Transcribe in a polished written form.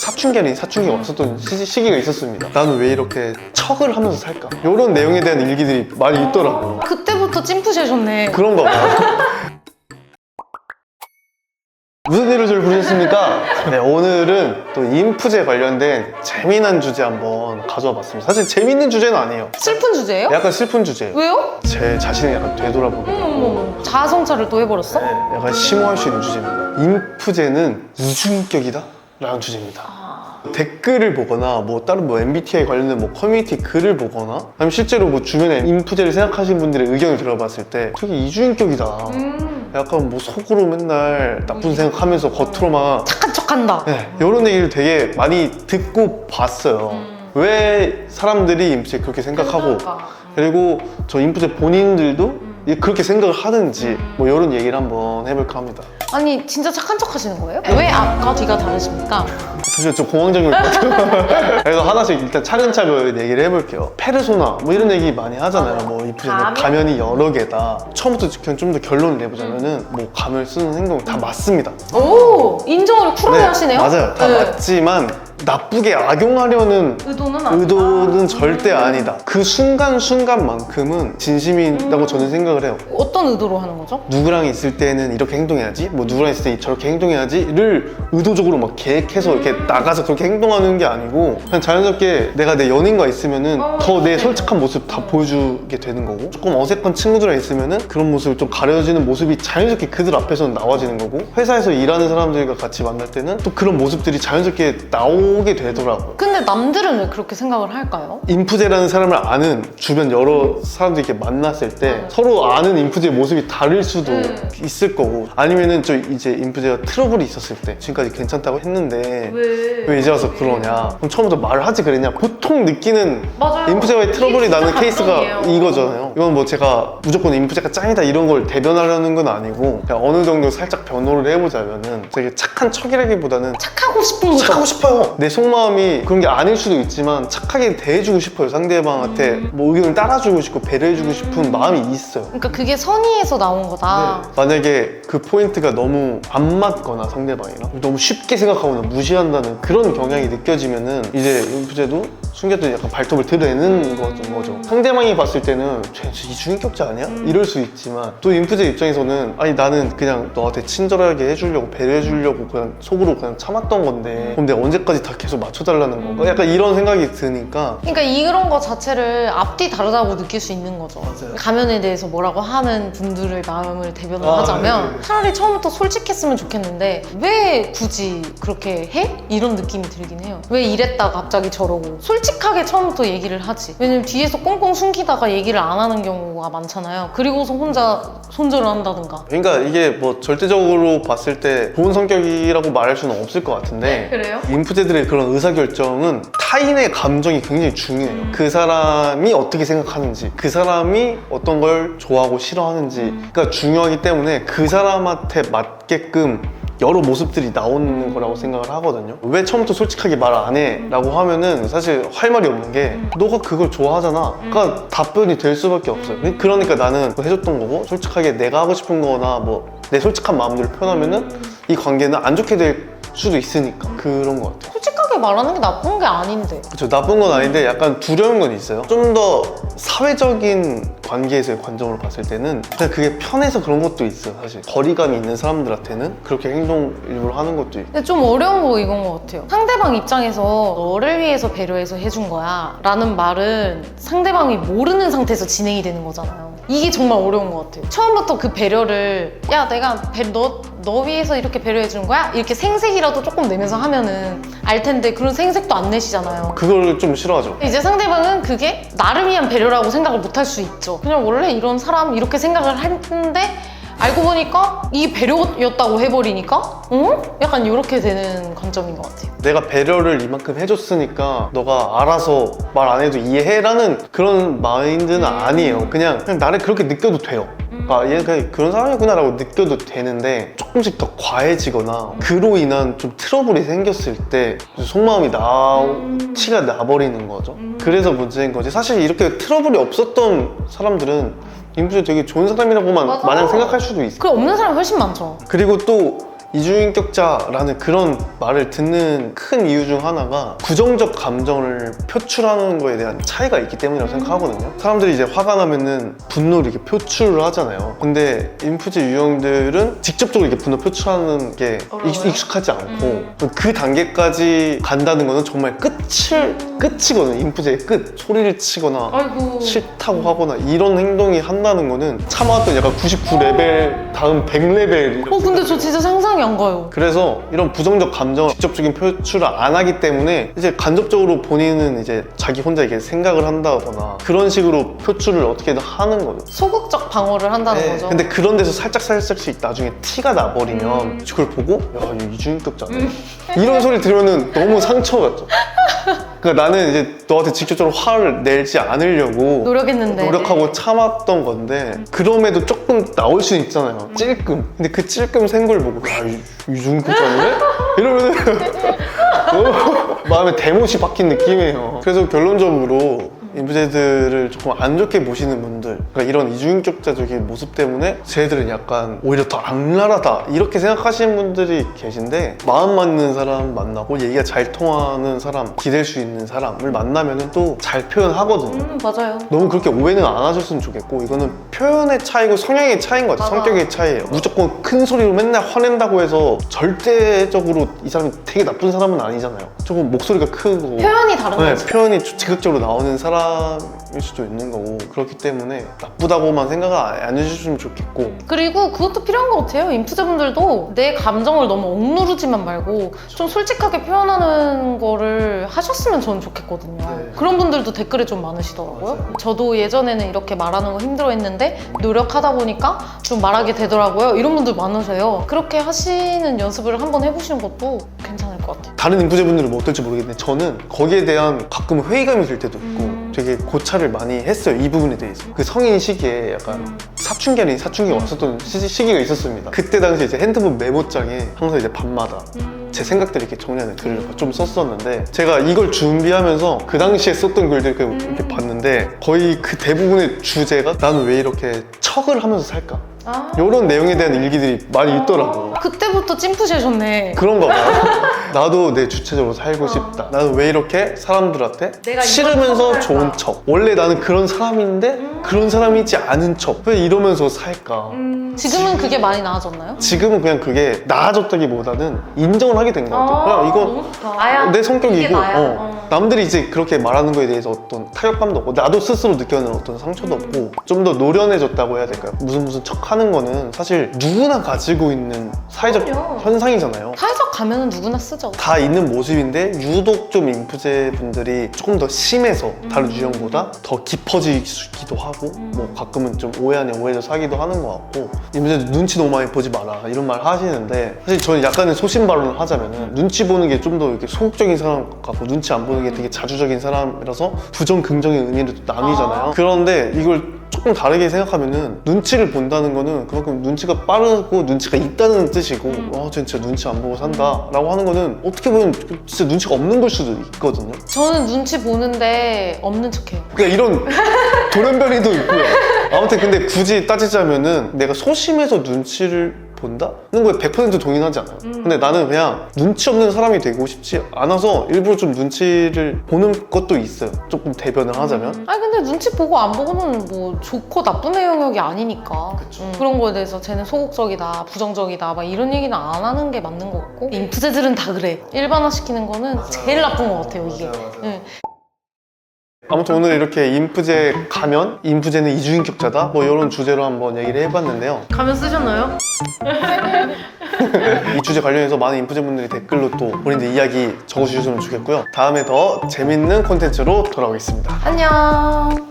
사춘기 사춘기가 왔었던 시기가 있었습니다. 나는 왜 이렇게 척을 하면서 살까? 이런 내용에 대한 일기들이 많이 있더라고요. 그때부터 찐푸시하셨네. 그런가 봐요. 무슨 일을 저를 부르셨습니까? 네, 오늘은 또 인프제 관련된 재미난 주제 한번 가져와 봤습니다. 사실 재밌는 주제는 아니에요. 슬픈 주제예요? 약간 슬픈 주제예요. 왜요? 제 자신을 약간 되돌아보게 되고 자아성찰을 또 해버렸어? 네, 약간 심오할 수 있는 주제입니다. 인프제는 이중인격이다? 라는 주제입니다. 댓글을 보거나 뭐 다른 뭐 MBTI 관련된 뭐 커뮤니티 글을 보거나 아니면 실제로 뭐 주변에 인프제를 생각하시는 분들의 의견을 들어봤을 때 되게 이중인격이다. 약간 뭐 속으로 맨날 나쁜 생각하면서 겉으로만 착한 척한다. 네, 이런 얘기를 되게 많이 듣고 봤어요. 왜 사람들이 인프제 그렇게 생각하고 그리고 저 인프제 본인들도 그렇게 생각을 하는지 뭐 이런 얘기를 한번 해볼까 합니다. 아니 진짜 착한 척 하시는 거예요? 왜 앞과 뒤가 다르십니까? 사실 좀 공황장애 것 같아요. 그래서 하나씩 일단 차근차근 얘기를 해볼게요. 페르소나 뭐 이런 얘기 많이 하잖아요. 뭐 인프제는 가면이 여러 개다. 처음부터 그냥 좀 더 결론을 내보자면은 뭐 가면을 쓰는 행동 다 맞습니다. 오 인정을 쿨하게 하시네요? 맞아요. 다 맞지만 나쁘게 악용하려는 의도는 절대 아니다. 그 순간순간만큼은 진심이라고 저는 생각을 해요. 어떤 의도로 하는 거죠? 누구랑 있을 때는 이렇게 행동해야지, 뭐 누구랑 있을 때 저렇게 행동해야지를 의도적으로 막 계획해서 이렇게 나가서 그렇게 행동하는 게 아니고 그냥 자연스럽게 내가 내 연인과 있으면은 더 내 솔직한 모습 다 보여주게 되는 거고, 조금 어색한 친구들이랑 있으면은 그런 모습을 좀 가려지는 모습이 자연스럽게 그들 앞에서는 나와지는 거고, 회사에서 일하는 사람들과 같이 만날 때는 또 그런 모습들이 자연스럽게 나오게 되더라고요. 근데 남들은 왜 그렇게 생각을 할까요? 인프제라는 사람을 아는 주변 여러 사람들이 이렇게 만났을 때 서로 아는 인프제의 모습이 다를 수도 있을 거고, 아니면은 저 이제 인프제가 트러블이 있었을 때 지금까지 괜찮다고 했는데 왜 이제 와서 그러냐, 그럼 처음부터 말을 하지 그랬냐, 보통 느끼는 인프제와의 트러블이 나는 케이스가 이거잖아요. 이건 뭐 제가 무조건 인프제가 짱이다 이런 걸 대변하려는 건 아니고 그냥 어느 정도 살짝 변호를 해보자면은 되게 착한 척이라기보다는 착하고 싶은 거죠? 착하고 싶어요. 내 속마음이 그런 게 아닐 수도 있지만 착하게 대해주고 싶어요. 상대방한테 뭐 의견을 따라주고 싶고 배려해주고 싶은 마음이 있어요. 그러니까 그게 선의에서 나온 거다. 만약에 그 포인트가 너무 안 맞거나 상대방이랑 너무 쉽게 생각하거나 무시한다는 그런 경향이 느껴지면은 이제 인프제도 숨겼던 약간 발톱을 드러내는 거죠. 상대방이 봤을 때는 쟤 이중인격자 아니야? 이럴 수 있지만 또 인프제 입장에서는 아니 나는 그냥 너한테 친절하게 해주려고 배려해주려고 그냥 속으로 그냥 참았던 건데 그럼 내가 언제까지 다 계속 맞춰달라는 건가? 약간 이런 생각이 드니까. 그러니까 이런 거 자체를 앞뒤 다르다고 느낄 수 있는 거죠. 맞아요. 가면에 대해서 뭐라고 하는 분들의 마음을 대변을 하자면 차라리 처음부터 솔직했으면 좋겠는데 왜 굳이 그렇게 해? 이런 느낌이 들긴 해요. 왜 이랬다가 갑자기 저러고. 솔직하게 처음부터 얘기를 하지. 왜냐면 뒤에서 꽁꽁 숨기다가 얘기를 안 하는 경우가 많잖아요. 그리고서 혼자 손절을 한다든가. 그러니까 이게 뭐 절대적으로 봤을 때 좋은 성격이라고 말할 수는 없을 것 같은데, 그래요? 인프제들의 그런 의사결정은 타인의 감정이 굉장히 중요해요. 그 사람이 어떻게 생각하는지, 그 사람이 어떤 걸 좋아하고 싫어하는지가 중요하기 때문에 그 사람한테 맞게끔 여러 모습들이 나오는 거라고 생각을 하거든요. 왜 처음부터 솔직하게 말 안 해? 라고 하면은 사실 할 말이 없는 게 너가 그걸 좋아하잖아. 그러니까 답변이 될 수밖에 없어요. 그러니까 나는 해줬던 거고, 솔직하게 내가 하고 싶은 거나 뭐 내 솔직한 마음들을 표현하면은 이 관계는 안 좋게 될 수도 있으니까 그런 것 같아요. 솔직하게 말하는 게 나쁜 게 아닌데. 그렇죠. 나쁜 건 아닌데 약간 두려운 건 있어요. 좀 더 사회적인 관계에서의 관점으로 봤을 때는 그냥 그게 편해서 그런 것도 있어요. 사실 거리감이 있는 사람들한테는 그렇게 행동 일부러 하는 것도 있고. 근데 좀 어려운 거 이건 것 같아요. 상대방 입장에서 너를 위해서 배려해서 해준 거야 라는 말은 상대방이 모르는 상태에서 진행이 되는 거잖아요. 이게 정말 어려운 것 같아요. 처음부터 그 배려를 야 내가 너 위해서 이렇게 배려해주는 거야? 이렇게 생색이라도 조금 내면서 하면은 알 텐데 그런 생색도 안 내시잖아요. 그걸 좀 싫어하죠. 이제 상대방은 그게 나를 위한 배려라고 생각을 못 할 수 있죠. 그냥 원래 이런 사람 이렇게 생각을 했는데 알고 보니까 이게 배려였다고 해버리니까 약간 이렇게 되는 관점인 것 같아요. 내가 배려를 이만큼 해줬으니까 너가 알아서 말 안 해도 이해해라는 그런 마인드는 아니에요. 그냥 나를 그렇게 느껴도 돼요. 아, 얘는 그냥 그런 사람이구나 라고 느껴도 되는데, 조금씩 더 과해지거나 그로 인한 좀 트러블이 생겼을 때 속마음이 티가 나버리는 거죠. 그래서 문제인 거지. 사실 이렇게 트러블이 없었던 사람들은 인프제 되게 좋은 사람이라고만 마냥 생각할 수도 있어요. 그래 없는 사람이 훨씬 많죠. 그리고 또 이중인격자라는 그런 말을 듣는 큰 이유 중 하나가 부정적 감정을 표출하는 거에 대한 차이가 있기 때문이라고 생각하거든요. 사람들이 이제 화가 나면은 분노를 이렇게 표출을 하잖아요. 근데 인프제 유형들은 직접적으로 이렇게 분노 표출하는 게 익숙하지 않고 그 단계까지 간다는 거는 정말 끝이거든요. 인프제의 끝. 소리를 치거나 아이고. 싫다고 하거나 이런 행동이 한다는 거는 참아왔던 약간 99레벨 다음 100레벨. 근데 저 진짜 상상이 안 가요. 그래서 이런 부정적 감정을 직접적인 표출을 안 하기 때문에 이제 간접적으로 본인은 이제 자기 혼자 이렇게 생각을 한다거나 그런 식으로 표출을 어떻게든 하는 거죠. 소극적 방어를 한다는 거죠. 근데 그런 데서 살짝씩 나중에 티가 나버리면 그걸 보고 야, 이거 이중인격자네. 이런 소리 들으면 너무 상처받죠. 그러니까 나는 이제 너한테 직접적으로 화를 내지 않으려고 노력했는데 노력하고 참았던 건데 그럼에도 조금 나올 수는 있잖아요. 찔끔. 근데 그 찔끔 생걸 보고 야, 이중인격자네? 이러면 마음에 대못이 박힌 느낌이에요. 그래서 결론적으로 인프제들을 조금 안 좋게 보시는 분들, 그러니까 이런 이중인격자적인 모습 때문에 쟤들은 약간 오히려 더 악랄하다 이렇게 생각하시는 분들이 계신데 마음 맞는 사람 만나고 얘기가 잘 통하는 사람, 기댈 수 있는 사람을 만나면 또 잘 표현하거든요. 맞아요. 너무 그렇게 오해는 안 하셨으면 좋겠고 이거는 표현의 차이고 성향의 차이인 것 같아요. 맞아. 성격의 차이예요. 무조건 큰 소리로 맨날 화낸다고 해서 절대적으로 이 사람이 되게 나쁜 사람은 아니잖아요. 조금 목소리가 크고 표현이 다른 거죠. 표현이 즉각적으로 나오는 사람일 수도 있는 거고 그렇기 때문에 나쁘다고만 생각을 안 해주시면 좋겠고 그리고 그것도 필요한 것 같아요. 인프제분들도 내 감정을 너무 억누르지만 말고 좀 솔직하게 표현하는 거를 하셨으면 저는 좋겠거든요. 네. 그런 분들도 댓글에 좀 많으시더라고요. 저도 예전에는 이렇게 말하는 거 힘들어했는데 노력하다 보니까 좀 말하게 되더라고요. 이런 분들 많으세요. 그렇게 하시는 연습을 한번 해보시는 것도 괜찮을 것 같아요. 다른 인프제분들은 뭐 어떨지 모르겠는데 저는 거기에 대한 가끔 회의감이 들 때도 있고 되게 고찰을 많이 했어요. 이 부분에 대해서. 그 성인 시기에 약간 사춘기가 왔었던 시기가 있었습니다. 그때 당시 이제 핸드폰 메모장에 항상 이제 밤마다 제 생각들을 이렇게 정리하는 글을 좀 썼었는데 제가 이걸 준비하면서 그 당시에 썼던 글들 이렇게 봤는데 거의 그 대부분의 주제가 나는 왜 이렇게 척을 하면서 살까? 이런 내용에 대한 일기들이 많이 있더라고. 그때부터 찐푸시해줬네. 그런가 봐요. 나도 내 주체적으로 살고 싶다. 나는 왜 이렇게 사람들한테 내가 싫으면서 이걸 좋은 살까? 척. 원래 나는 그런 사람인데 그런 사람이지 않은 척. 왜 이러면서 살까? 지금은 그게 많이 나아졌나요? 지금은 그냥 그게 나아졌다기보다는 인정을 하게 된 것 같아요. 그냥 이건 너무 좋다. 나야. 내 이게 성격이고 나야. 남들이 이제 그렇게 말하는 거에 대해서 어떤 타격감도 없고 나도 스스로 느껴는 어떤 상처도 없고 좀 더 노련해졌다고 해야 될까요? 무슨 척 하는 거는 사실 누구나 가지고 있는 사회적 그럼요. 현상이잖아요. 사회적 가면은 누구나 쓰죠. 다 있는 모습인데 유독 좀 인프제 분들이 조금 더 심해서 다른 유형보다 더 깊어지기도 하고 뭐 가끔은 좀 오해 아닌 오해져서 하기도 하는 것 같고 인프제 눈치 너무 많이 보지 마라 이런 말 하시는데 사실 저는 약간의 소신발언을 하자면은 눈치 보는 게 좀 더 이렇게 소극적인 사람 같고 눈치 안 보는 게 되게 자주적인 사람이라서 부정 긍정의 의미를 또 나뉘잖아요. 그런데 이걸 조금 다르게 생각하면은 눈치를 본다는 거는 그만큼 눈치가 빠르고 눈치가 있다는 뜻이고 진짜 눈치 안 보고 산다 라고 하는 거는 어떻게 보면 진짜 눈치가 없는 걸 수도 있거든요. 저는 눈치 보는데 없는 척해요. 그러니까 이런 돌연변이도 있고요. 아무튼 근데 굳이 따지자면은 내가 소심해서 눈치를 본다는 거에 100% 동의하지 않아요. 근데 나는 그냥 눈치 없는 사람이 되고 싶지 않아서 일부러 좀 눈치를 보는 것도 있어요. 조금 대변을 하자면. 아니 근데 눈치 보고 안 보고는 뭐 좋고 나쁨의 영역이 아니니까. 그런 거에 대해서 쟤는 소극적이다, 부정적이다 막 이런 얘기는 안 하는 게 맞는 것 같고 인프제들은 다 그래. 일반화시키는 거는 제일 나쁜 것 같아요 이게. 네. 아무튼 오늘 이렇게 인프제 가면, 인프제는 이중인격자다 뭐 이런 주제로 한번 얘기를 해봤는데요. 가면 쓰셨나요? 이 주제 관련해서 많은 인프제 분들이 댓글로 또 본인들 이야기 적어주셨으면 좋겠고요. 다음에 더 재밌는 콘텐츠로 돌아오겠습니다. 안녕.